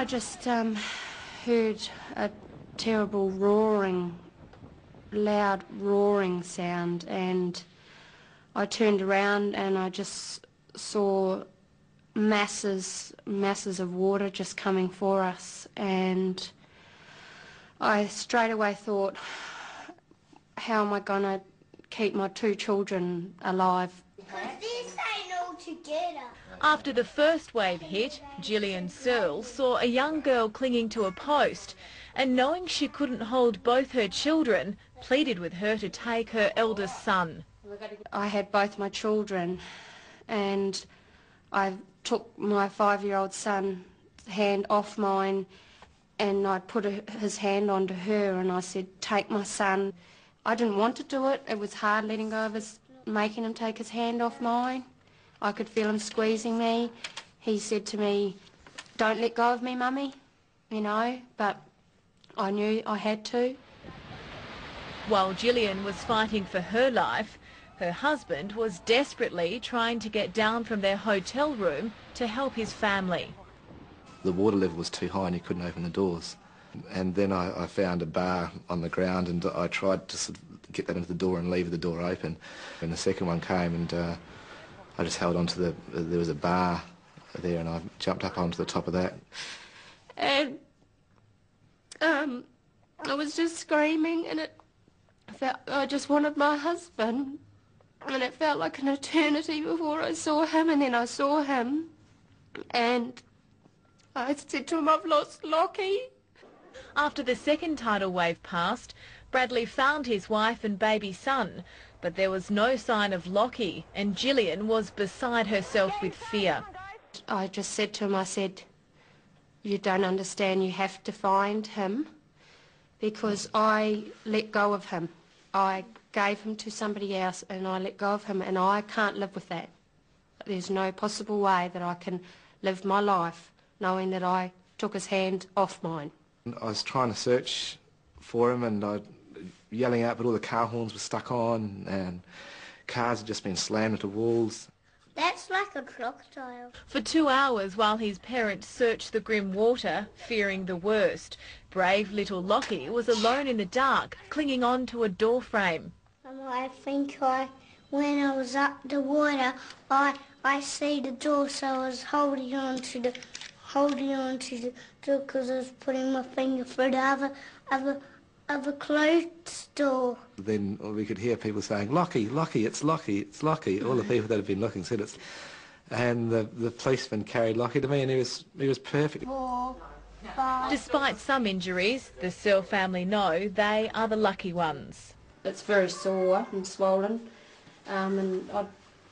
just heard a terrible roaring, loud roaring sound, and I turned around and I just saw masses of water just coming for us, and I straight away thought, how am I going to keep my 2 children alive? After the first wave hit, Gillian Searle saw a young girl clinging to a post and, knowing she couldn't hold both her children, pleaded with her to take her eldest son. I had both my children, and I took my 5-year-old son's hand off mine, and I put his hand onto her and I said, take my son. I didn't want to do it. It was hard letting go of making him take his hand off mine. I could feel him squeezing me. He said to me, don't let go of me, Mummy, you know, but I knew I had to. While Gillian was fighting for her life, her husband was desperately trying to get down from their hotel room to help his family. The water level was too high and he couldn't open the doors. And then I found a bar on the ground, and I tried to sort of get that into the door and leave the door open. And the second one came, and I just held on to there was a bar there, and I jumped up onto the top of that. And I was just screaming, and I just wanted my husband, and it felt like an eternity before I saw him, and then I saw him, and I said to him, I've lost Lockie. After the second tidal wave passed, Bradley found his wife and baby son, but there was no sign of Lockie, and Gillian was beside herself with fear. I just said to him, I said, you don't understand, you have to find him, because I let go of him. I gave him to somebody else and I let go of him, and I can't live with that. There's no possible way that I can live my life knowing that I took his hand off mine. I was trying to search for him, and I yelling out, but all the car horns were stuck on and cars had just been slammed into walls. That's like a crocodile. For 2 hours while his parents searched the grim water, fearing the worst, brave little Lockie was alone in the dark, clinging on to a door frame. I think when I was up the water, I see the door, so I was holding on to the door because I was putting my finger through the other closed door. Then we could hear people saying, Lockie, Lockie, it's Lockie, it's Lockie. All the people that had been looking said it's... And the policeman carried Lockie to me, and he was perfect. 4, 5... Despite some injuries, the Searle family know they are the lucky ones. It's very sore and swollen, and I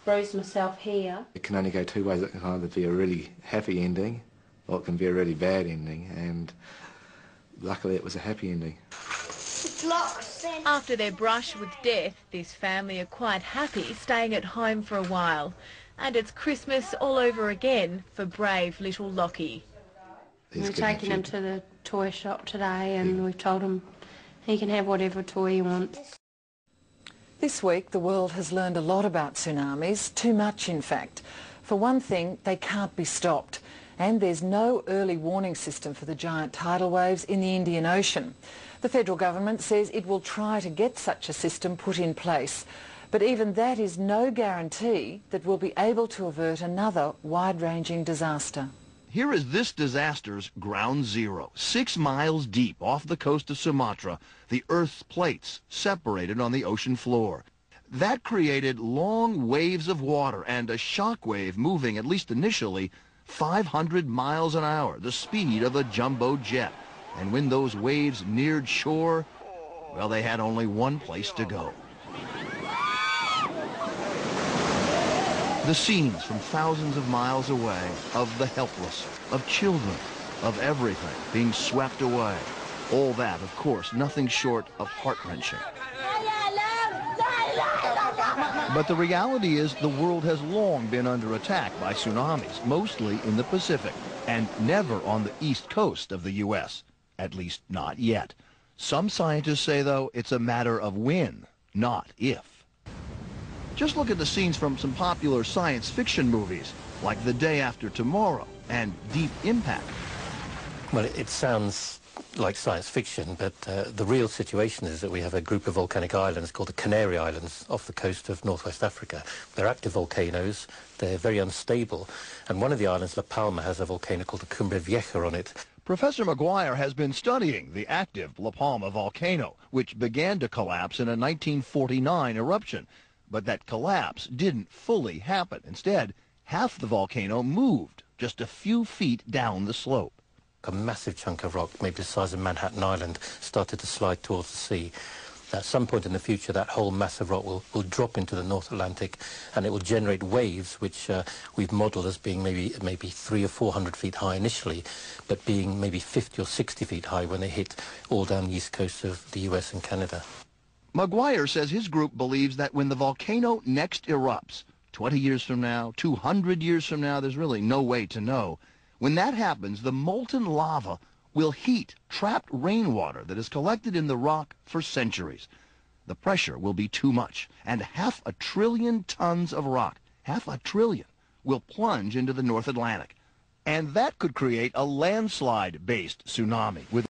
bruised myself here. It can only go 2 ways. It can either be a really happy ending, or it can be a really bad ending, and luckily it was a happy ending. After their brush with death, this family are quite happy staying at home for a while. And it's Christmas all over again for brave little Lockie. We're taking him to the toy shop today, and we've told him he can have whatever toy he wants. This week the world has learned a lot about tsunamis, too much in fact. For one thing, they can't be stopped, and there's no early warning system for the giant tidal waves in the Indian Ocean. The federal government says it will try to get such a system put in place, but even that is no guarantee that we'll be able to avert another wide-ranging disaster. Here is this disaster's ground zero. 6 miles deep off the coast of Sumatra, the Earth's plates separated on the ocean floor. That created long waves of water and a shock wave moving, at least initially, 500 miles an hour, the speed of a jumbo jet. And when those waves neared shore, well, they had only one place to go. The scenes from thousands of miles away of the helpless, of children, of everything being swept away. All that, of course, nothing short of heart-wrenching. But the reality is the world has long been under attack by tsunamis, mostly in the Pacific, and never on the east coast of the U.S., at least not yet. Some scientists say, though, it's a matter of when, not if. Just look at the scenes from some popular science fiction movies, like The Day After Tomorrow and Deep Impact. Well, it sounds like science fiction, but the real situation is that we have a group of volcanic islands called the Canary Islands off the coast of northwest Africa. They're active volcanoes, they're very unstable, and one of the islands, La Palma, has a volcano called the Cumbre Vieja on it. Professor Maguire has been studying the active La Palma volcano, which began to collapse in a 1949 eruption. But that collapse didn't fully happen. Instead, half the volcano moved just a few feet down the slope. A massive chunk of rock, maybe the size of Manhattan Island, started to slide towards the sea. At some point in the future, that whole mass of rock will drop into the North Atlantic, and it will generate waves, which we've modelled as being maybe 300 or 400 feet high initially, but being maybe 50 or 60 feet high when they hit all down the east coast of the US and Canada. Maguire says his group believes that when the volcano next erupts, 20 years from now, 200 years from now, there's really no way to know. When that happens, the molten lava will heat trapped rainwater that is collected in the rock for centuries. The pressure will be too much, and 500 billion tons of rock, 500 billion, will plunge into the North Atlantic. And that could create a landslide-based tsunami with